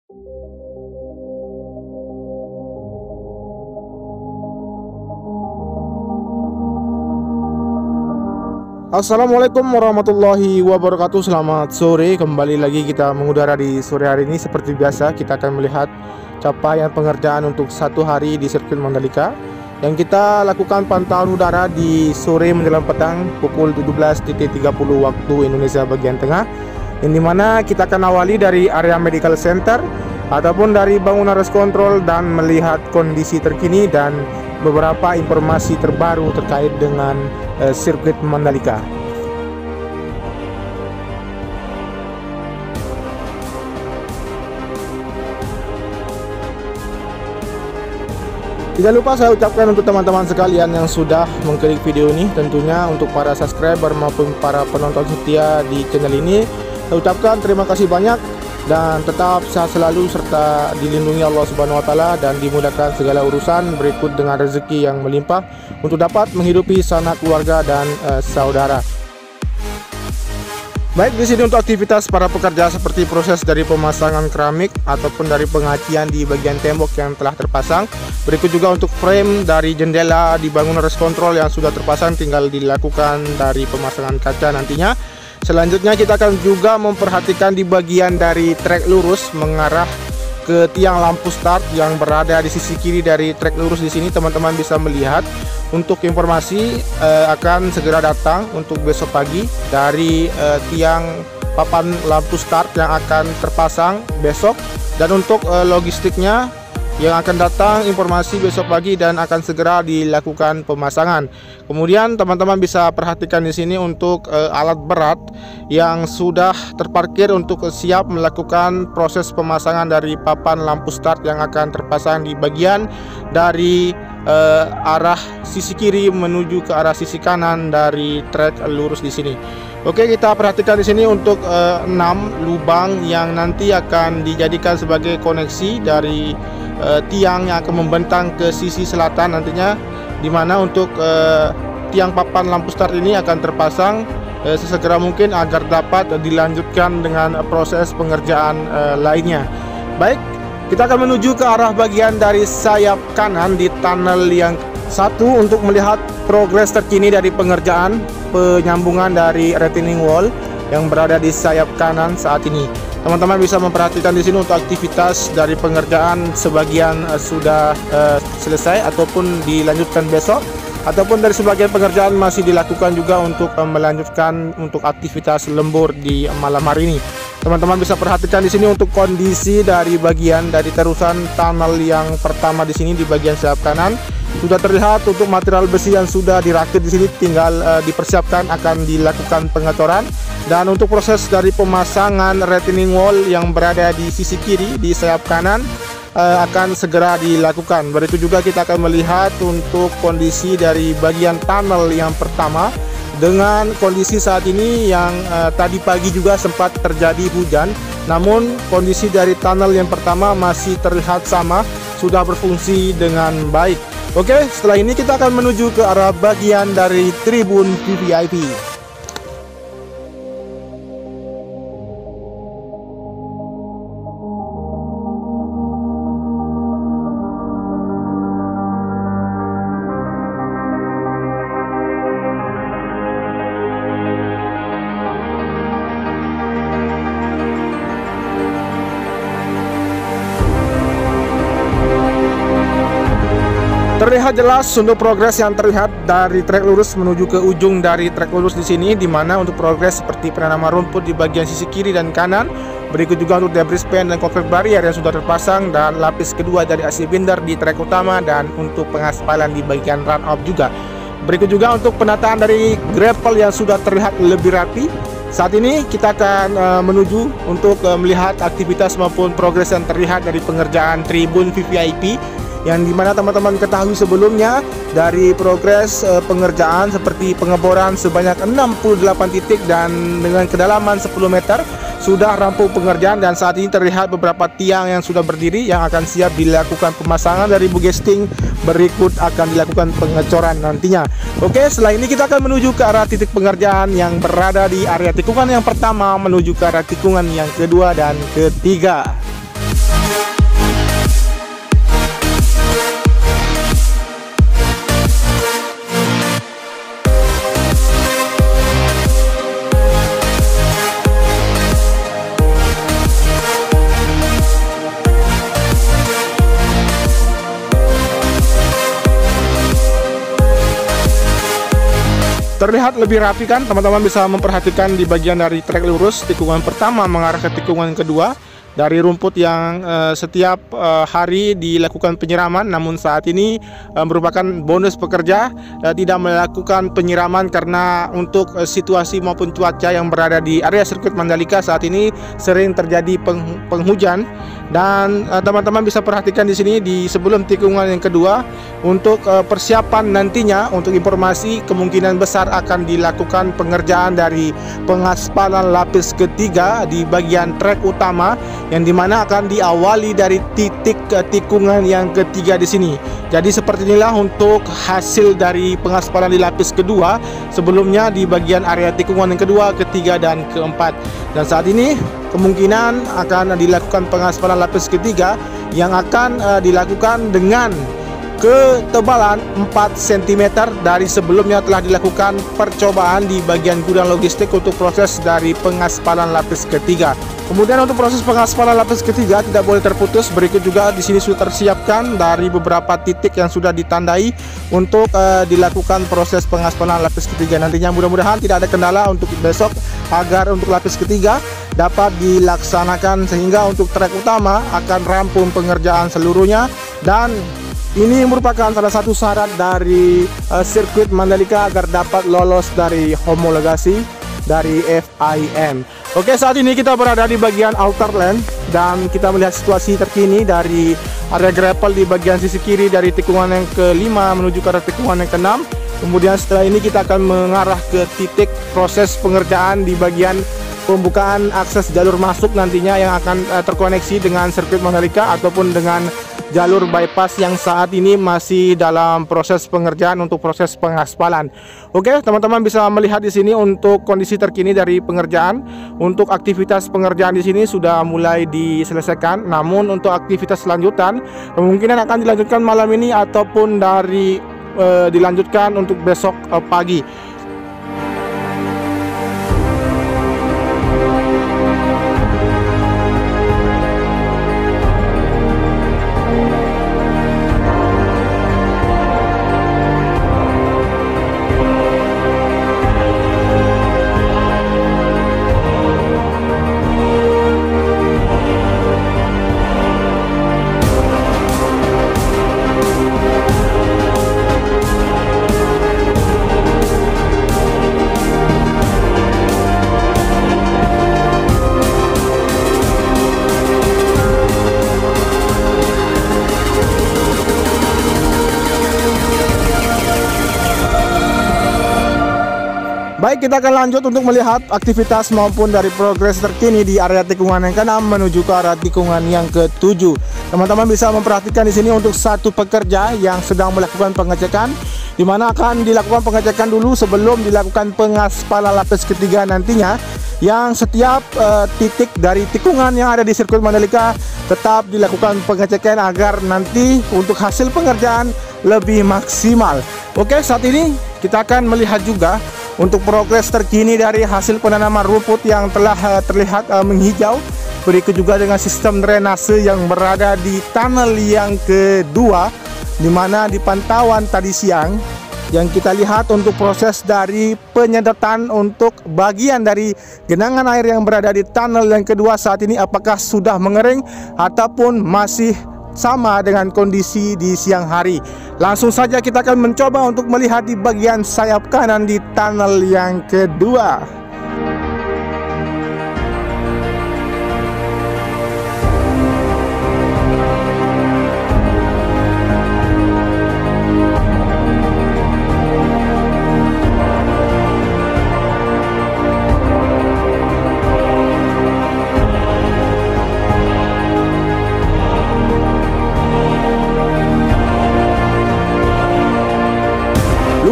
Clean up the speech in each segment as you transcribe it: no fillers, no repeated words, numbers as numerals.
Assalamualaikum warahmatullahi wabarakatuh. Selamat sore, kembali lagi kita mengudara di sore hari ini. Seperti biasa kita akan melihat capaian pengerjaan untuk satu hari di sirkuit Mandalika yang kita lakukan pantauan udara di sore menjelang petang pukul 17.30 waktu Indonesia bagian tengah, yang dimana kita akan awali dari area medical center ataupun dari bangunan race control dan melihat kondisi terkini dan beberapa informasi terbaru terkait dengan sirkuit Mandalika. Tidak lupa saya ucapkan untuk teman-teman sekalian yang sudah mengklik video ini, tentunya untuk para subscriber maupun para penonton setia di channel ini, saya ucapkan terima kasih banyak dan tetap sehat selalu serta dilindungi Allah Subhanahu wa taala dan dimudahkan segala urusan berikut dengan rezeki yang melimpah untuk dapat menghidupi sanak keluarga dan saudara. Baik, di sini untuk aktivitas para pekerja seperti proses dari pemasangan keramik ataupun dari pengacian di bagian tembok yang telah terpasang. Berikut juga untuk frame dari jendela di bangunan race control yang sudah terpasang, tinggal dilakukan dari pemasangan kaca nantinya. Selanjutnya kita akan juga memperhatikan di bagian dari trek lurus mengarah ke tiang lampu start yang berada di sisi kiri dari trek lurus. Di sini teman-teman bisa melihat untuk informasi akan segera datang untuk besok pagi dari tiang papan lampu start yang akan terpasang besok, dan untuk logistiknya yang akan datang informasi besok pagi dan akan segera dilakukan pemasangan. Kemudian teman-teman bisa perhatikan di sini untuk alat berat yang sudah terparkir untuk siap melakukan proses pemasangan dari papan lampu start yang akan terpasang di bagian dari arah sisi kiri menuju ke arah sisi kanan dari trek lurus di sini. Oke, kita perhatikan di sini untuk 6 lubang yang nanti akan dijadikan sebagai koneksi dari tiang yang akan membentang ke sisi selatan nantinya, dimana untuk tiang papan lampu start ini akan terpasang sesegera mungkin agar dapat dilanjutkan dengan proses pengerjaan lainnya. Baik, kita akan menuju ke arah bagian dari sayap kanan di tunnel yang satu untuk melihat progres terkini dari pengerjaan penyambungan dari retaining wall yang berada di sayap kanan saat ini. Teman-teman bisa memperhatikan di sini untuk aktivitas dari pengerjaan sebagian sudah selesai ataupun dilanjutkan besok, ataupun dari sebagian pengerjaan masih dilakukan juga untuk melanjutkan untuk aktivitas lembur di malam hari ini. Teman-teman bisa perhatikan di sini untuk kondisi dari bagian dari terusan tunnel yang pertama di sini di bagian sayap kanan sudah terlihat untuk material besi yang sudah dirakit di sini tinggal dipersiapkan akan dilakukan pengecoran, dan untuk proses dari pemasangan retaining wall yang berada di sisi kiri di sayap kanan akan segera dilakukan. Berikut juga kita akan melihat untuk kondisi dari bagian tunnel yang pertama dengan kondisi saat ini yang tadi pagi juga sempat terjadi hujan, namun kondisi dari tunnel yang pertama masih terlihat sama, sudah berfungsi dengan baik. Oke, setelah ini kita akan menuju ke arah bagian dari tribun VVIP. Terlihat jelas untuk progres yang terlihat dari trek lurus menuju ke ujung dari trek lurus di sini, di mana untuk progres seperti penanaman rumput di bagian sisi kiri dan kanan. Berikut juga untuk debris pen dan concrete barrier yang sudah terpasang, dan lapis kedua dari AC binder di trek utama, dan untuk pengaspalan di bagian run off juga. Berikut juga untuk penataan dari gravel yang sudah terlihat lebih rapi. Saat ini kita akan menuju untuk melihat aktivitas maupun progres yang terlihat dari pengerjaan tribun VVIP, yang dimana teman-teman ketahui sebelumnya dari progres pengerjaan seperti pengeboran sebanyak 68 titik dan dengan kedalaman 10 meter sudah rampung pengerjaan, dan saat ini terlihat beberapa tiang yang sudah berdiri yang akan siap dilakukan pemasangan dari bugesting. Berikut akan dilakukan pengecoran nantinya. Oke, setelah ini kita akan menuju ke arah titik pengerjaan yang berada di area tikungan yang pertama menuju ke arah tikungan yang kedua dan ketiga. Terlihat lebih rapi kan, teman-teman bisa memperhatikan di bagian dari trek lurus tikungan pertama mengarah ke tikungan kedua. Dari rumput yang setiap hari dilakukan penyiraman, namun saat ini merupakan bonus pekerja tidak melakukan penyiraman karena untuk situasi maupun cuaca yang berada di area sirkuit Mandalika saat ini sering terjadi penghujan. Dan teman-teman bisa perhatikan di sini di sebelum tikungan yang kedua untuk persiapan nantinya, untuk informasi kemungkinan besar akan dilakukan pengerjaan dari pengaspalan lapis ketiga di bagian trek utama, yang dimana akan diawali dari titik tikungan yang ketiga di sini. Jadi seperti inilah untuk hasil dari pengaspalan di lapis kedua sebelumnya di bagian area tikungan yang kedua, ketiga, dan keempat. Dan saat ini kemungkinan akan dilakukan pengaspalan lapis ketiga yang akan dilakukan dengan ketebalan 4 cm dari sebelumnya telah dilakukan percobaan di bagian gudang logistik untuk proses dari pengaspalan lapis ketiga. Kemudian untuk proses pengaspalan lapis ketiga tidak boleh terputus. Berikut juga di sini sudah tersiapkan dari beberapa titik yang sudah ditandai untuk dilakukan proses pengaspalan lapis ketiga nantinya. Mudah-mudahan tidak ada kendala untuk besok agar untuk lapis ketiga dapat dilaksanakan sehingga untuk trek utama akan rampung pengerjaan seluruhnya. Dan ini merupakan salah satu syarat dari sirkuit Mandalika agar dapat lolos dari homologasi dari FIM. Oke, saat ini kita berada di bagian outer lane dan kita melihat situasi terkini dari area gravel di bagian sisi kiri dari tikungan yang ke-5 menuju ke arah tikungan yang ke-6. Kemudian setelah ini kita akan mengarah ke titik proses pengerjaan di bagian pembukaan akses jalur masuk nantinya yang akan terkoneksi dengan sirkuit Mandalika ataupun dengan jalur bypass yang saat ini masih dalam proses pengerjaan untuk proses pengaspalan. Oke, teman-teman bisa melihat di sini untuk kondisi terkini dari pengerjaan. Untuk aktivitas pengerjaan di sini sudah mulai diselesaikan. Namun untuk aktivitas selanjutan kemungkinan akan dilanjutkan malam ini ataupun dilanjutkan untuk besok pagi. Baik, kita akan lanjut untuk melihat aktivitas maupun dari progres terkini di area tikungan yang ke-6 menuju ke arah tikungan yang ke-7. Teman-teman bisa memperhatikan di sini untuk satu pekerja yang sedang melakukan pengecekan, di mana akan dilakukan pengecekan dulu sebelum dilakukan pengaspalan lapis ketiga nantinya, yang setiap titik dari tikungan yang ada di sirkuit Mandalika tetap dilakukan pengecekan agar nanti untuk hasil pengerjaan lebih maksimal. Oke, saat ini kita akan melihat juga untuk progres terkini dari hasil penanaman rumput yang telah terlihat menghijau. Berikut juga dengan sistem drainase yang berada di tunnel yang kedua, di mana di pantauan tadi siang yang kita lihat untuk proses dari penyedotan untuk bagian dari genangan air yang berada di tunnel yang kedua saat ini apakah sudah mengering ataupun masih sama dengan kondisi di siang hari. Langsung saja kita akan mencoba untuk melihat di bagian sayap kanan di tunnel yang kedua.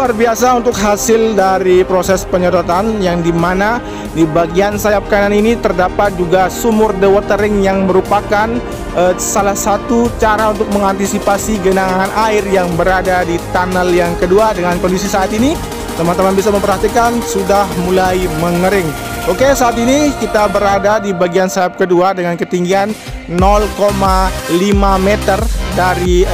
Luar biasa untuk hasil dari proses penyedotan, yang dimana di bagian sayap kanan ini terdapat juga sumur dewatering yang merupakan salah satu cara untuk mengantisipasi genangan air yang berada di tunnel yang kedua. Dengan kondisi saat ini teman-teman bisa memperhatikan sudah mulai mengering. Oke, saat ini kita berada di bagian sayap kedua dengan ketinggian 0,5 meter dari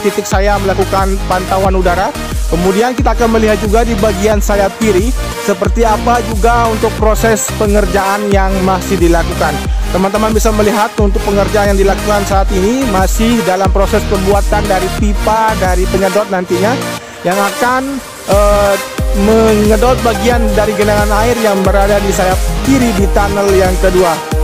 titik saya melakukan pantauan udara. Kemudian kita akan melihat juga di bagian sayap kiri seperti apa juga untuk proses pengerjaan yang masih dilakukan. Teman-teman bisa melihat untuk pengerjaan yang dilakukan saat ini masih dalam proses pembuatan dari pipa dari penyedot nantinya yang akan menyedot bagian dari genangan air yang berada di sayap kiri di tunnel yang kedua.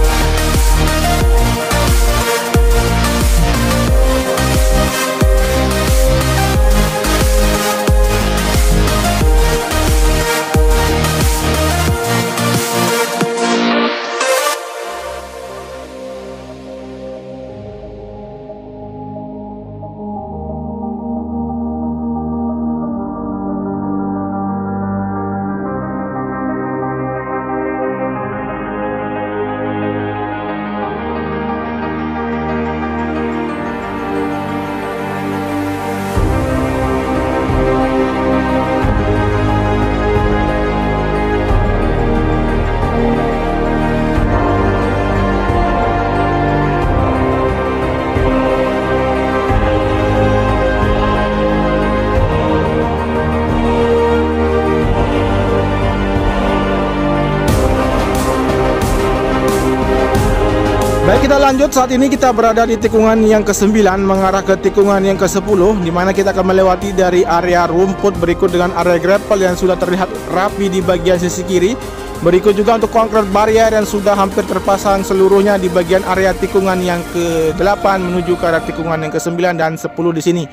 Baik, kita lanjut. Saat ini kita berada di tikungan yang ke-9 mengarah ke tikungan yang ke-10, di mana kita akan melewati dari area rumput berikut dengan area gravel yang sudah terlihat rapi di bagian sisi kiri. Berikut juga untuk konkret barrier yang sudah hampir terpasang seluruhnya di bagian area tikungan yang ke-8 menuju ke arah tikungan yang ke-9 dan 10 di sini.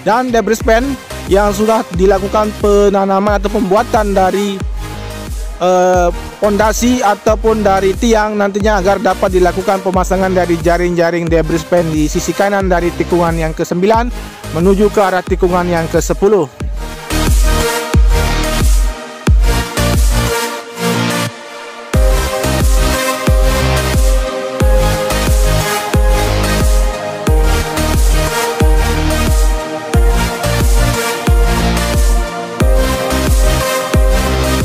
Dan debris pen yang sudah dilakukan penanaman atau pembuatan dari pondasi ataupun dari tiang nantinya agar dapat dilakukan pemasangan dari jaring-jaring debris pen di sisi kanan dari tikungan yang ke-9 menuju ke arah tikungan yang ke-10.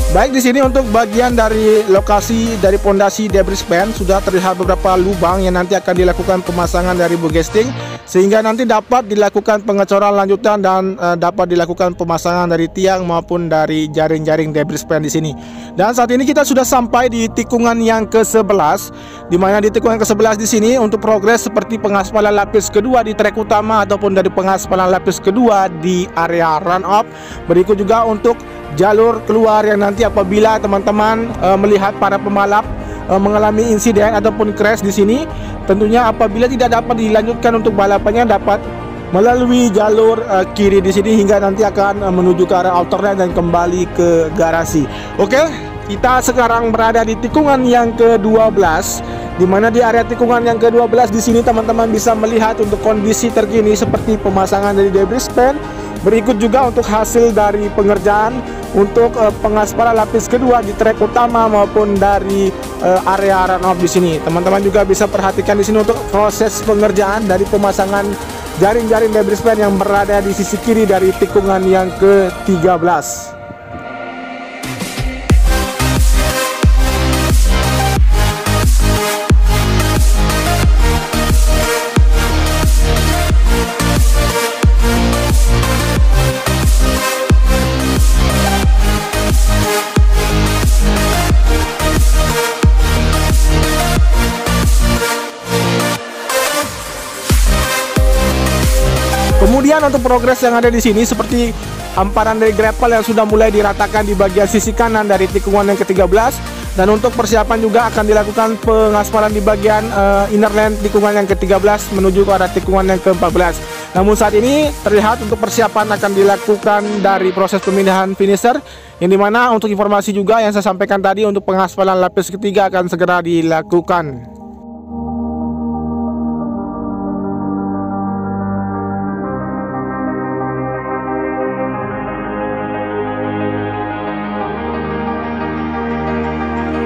Baik, di sini untuk bagian dari lokasi dari pondasi debris pen sudah terlihat beberapa lubang yang nanti akan dilakukan pemasangan dari bugesting sehingga nanti dapat dilakukan pengecoran lanjutan dan dapat dilakukan pemasangan dari tiang maupun dari jaring-jaring debris pen di sini. Dan saat ini kita sudah sampai di tikungan yang ke-11, di mana di tikungan ke-11 di sini untuk progres seperti pengaspalan lapis kedua di trek utama ataupun dari pengaspalan lapis kedua di area run off. Berikut juga untuk jalur keluar yang nanti apabila teman-teman melihat para pembalap mengalami insiden ataupun crash di sini, tentunya apabila tidak dapat dilanjutkan untuk balapannya dapat melalui jalur kiri di sini hingga nanti akan menuju ke arah alternate dan kembali ke garasi. Oke, kita sekarang berada di tikungan yang ke-12, di mana di area tikungan yang ke-12 di sini teman-teman bisa melihat untuk kondisi terkini seperti pemasangan dari debris pen. Berikut juga untuk hasil dari pengerjaan untuk pengaspalan lapis kedua di trek utama maupun dari area run off di sini. Teman-teman juga bisa perhatikan di sini untuk proses pengerjaan dari pemasangan jaring-jaring debris pen yang berada di sisi kiri dari tikungan yang ke-13. Kemudian untuk progres yang ada di sini seperti hamparan dari gravel yang sudah mulai diratakan di bagian sisi kanan dari tikungan yang ke-13, dan untuk persiapan juga akan dilakukan pengaspalan di bagian inner lane tikungan yang ke-13 menuju ke arah tikungan yang ke-14. Namun saat ini terlihat untuk persiapan akan dilakukan dari proses pemindahan finisher, yang dimana untuk informasi juga yang saya sampaikan tadi untuk pengaspalan lapis ketiga akan segera dilakukan.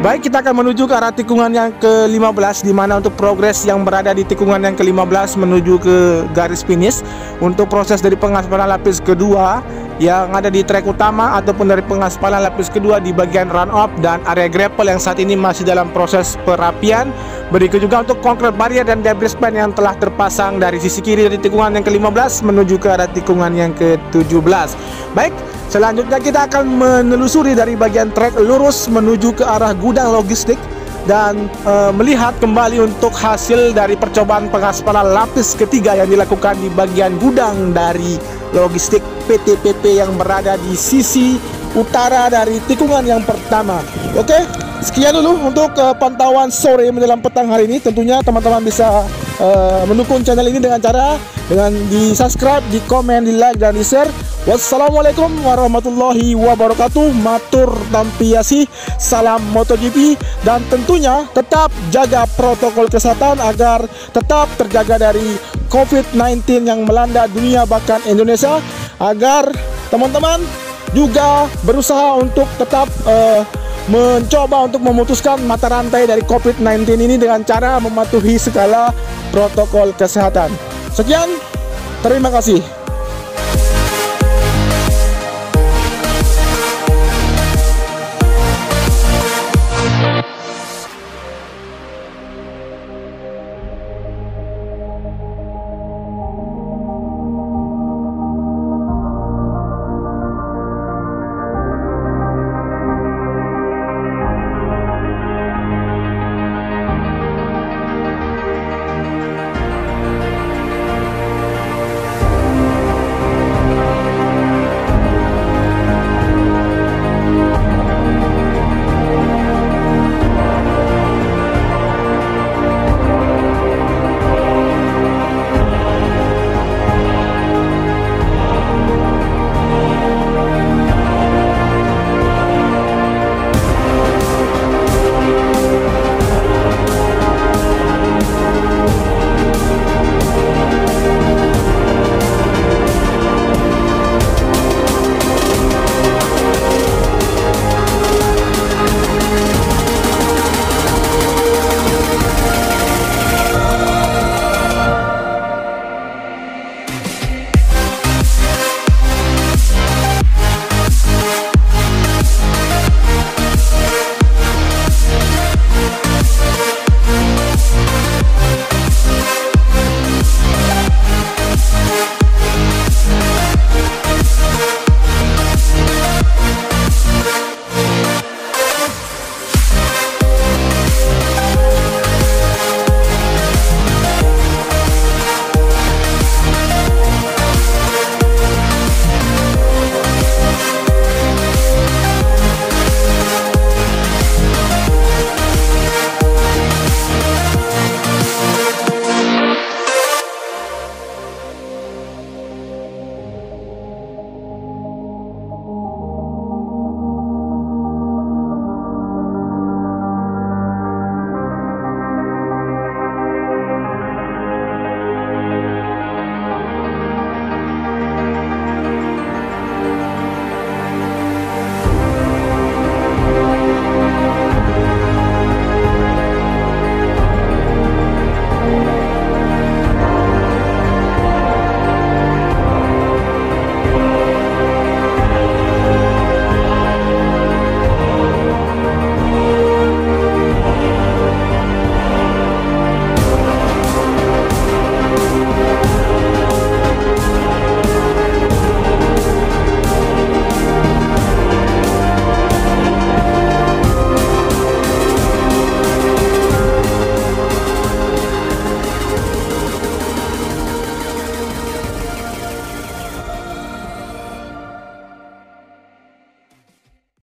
Baik, kita akan menuju ke arah tikungan yang ke-15, di mana untuk progres yang berada di tikungan yang ke-15 menuju ke garis finish untuk proses dari pengaspalan lapis kedua yang ada di trek utama ataupun dari pengaspalan lapis kedua di bagian run off dan area gravel yang saat ini masih dalam proses perapian. Berikut juga untuk concrete barrier dan debris band yang telah terpasang dari sisi kiri dari tikungan yang ke-15 menuju ke arah tikungan yang ke-17. Baik, selanjutnya kita akan menelusuri dari bagian trek lurus menuju ke arah gudang logistik dan melihat kembali untuk hasil dari percobaan pengaspalan lapis ketiga yang dilakukan di bagian gudang dari logistik PT PP yang berada di sisi utara dari tikungan yang pertama. Oke, sekian dulu untuk pantauan sore menjelang petang hari ini. Tentunya teman-teman bisa mendukung channel ini dengan cara di subscribe, di komen, di like, dan di share. Wassalamualaikum warahmatullahi wabarakatuh. Matur tampiasi, salam MotoGP, dan tentunya tetap jaga protokol kesehatan agar tetap terjaga dari COVID-19 yang melanda dunia bahkan Indonesia, agar teman-teman juga berusaha untuk tetap mencoba untuk memutuskan mata rantai dari COVID-19 ini dengan cara mematuhi segala protokol kesehatan. Sekian, terima kasih.